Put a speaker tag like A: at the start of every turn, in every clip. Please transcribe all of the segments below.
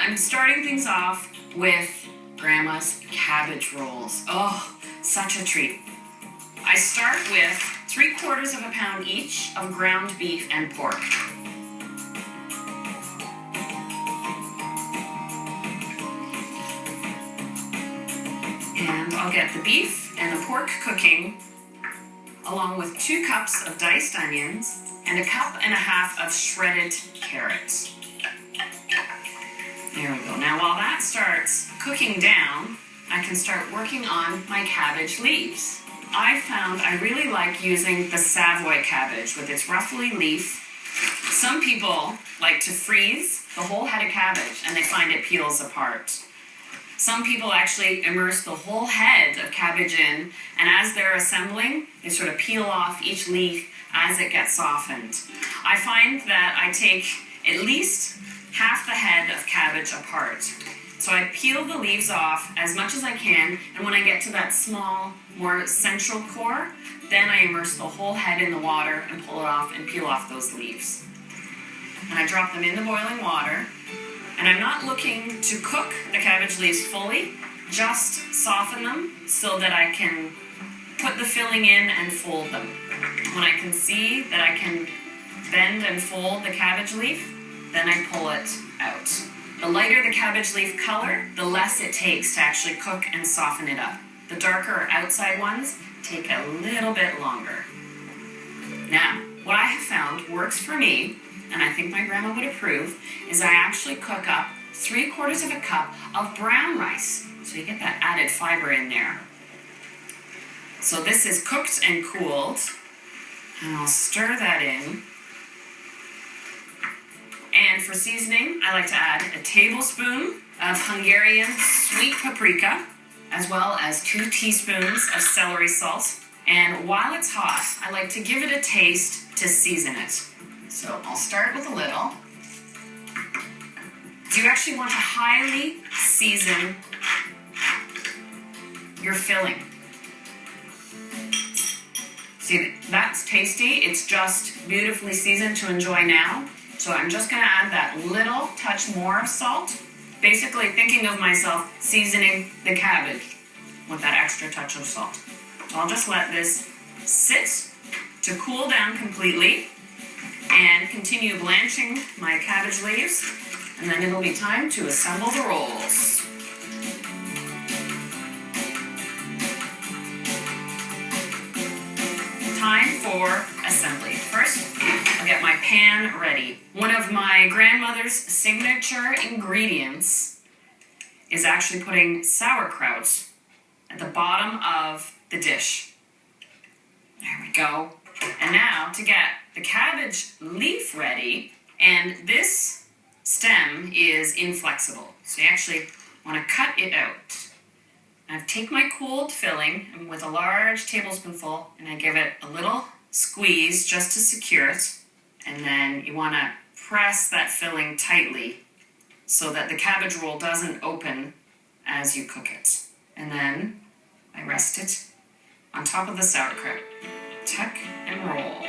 A: I'm starting things off with Grandma's cabbage rolls. Oh, such a treat. I start with 3/4 of a pound each of ground beef and pork. And I'll get the beef and the pork cooking along with 2 cups of diced onions and 1.5 cups of shredded carrots. There we go. Now while that starts cooking down, I can start working on my cabbage leaves. I found I really like using the Savoy cabbage with its ruffly leaf. Some people like to freeze the whole head of cabbage and they find it peels apart. Some people actually immerse the whole head of cabbage in, and as they're assembling, they sort of peel off each leaf as it gets softened. I find that I take at least half the head of cabbage apart. So I peel the leaves off as much as I can, and when I get to that small, more central core, then I immerse the whole head in the water and pull it off and peel off those leaves. And I drop them in the boiling water, and I'm not looking to cook the cabbage leaves fully, just soften them so that I can put the filling in and fold them. When I can see that I can bend and fold the cabbage leaf, then I pull it out. The lighter the cabbage leaf color, the less it takes to actually cook and soften it up. The darker outside ones take a little bit longer. Now, what I have found works for me, and I think my grandma would approve, is I actually cook up 3/4 cup of brown rice. So you get that added fiber in there. So this is cooked and cooled, and I'll stir that in. And for seasoning, I like to add a tablespoon of Hungarian sweet paprika, as well as 2 teaspoons of celery salt. And while it's hot, I like to give it a taste to season it. So I'll start with a little. You actually want to highly season your filling. See, that's tasty. It's just beautifully seasoned to enjoy now. So I'm just going to add that little touch more of salt, basically thinking of myself seasoning the cabbage with that extra touch of salt. So I'll just let this sit to cool down completely and continue blanching my cabbage leaves, and then it'll be time to assemble the rolls. Time for assembly. First, I'll get my pan ready. One of my grandmother's signature ingredients is actually putting sauerkraut at the bottom of the dish. There we go. And now to get the cabbage leaf ready, and this stem is inflexible, so you actually want to cut it out. I take my cooled filling and with a large tablespoonful, and I give it a little squeeze just to secure it, and then you want to press that filling tightly so that the cabbage roll doesn't open as you cook it. And then I rest it on top of the sauerkraut. Tuck and roll.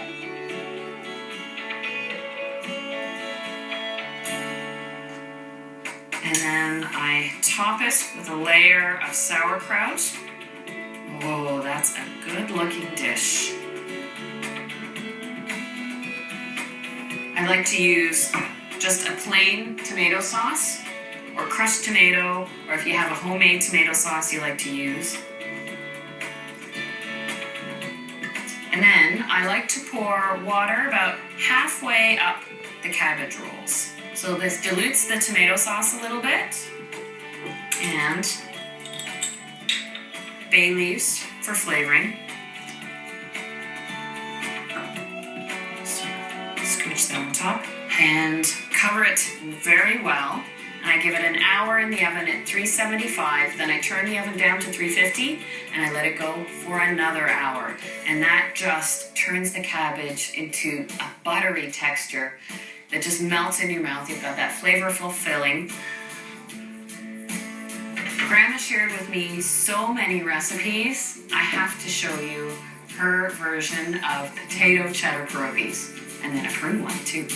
A: And then I top it with a layer of sauerkraut. Whoa, that's a good looking dish. I like to use just a plain tomato sauce or crushed tomato, or if you have a homemade tomato sauce you like to use. And then I like to pour water about halfway up the cabbage rolls. So this dilutes the tomato sauce a little bit. And bay leaves for flavoring. So scooch them on top and cover it very well. And I give it an hour in the oven at 375. Then I turn the oven down to 350 and I let it go for another hour. And that just turns the cabbage into a buttery texture that just melts in your mouth. You've got that flavorful filling. Grandma shared with me so many recipes. I have to show you her version of potato cheddar pierogies, and then a fruit one too.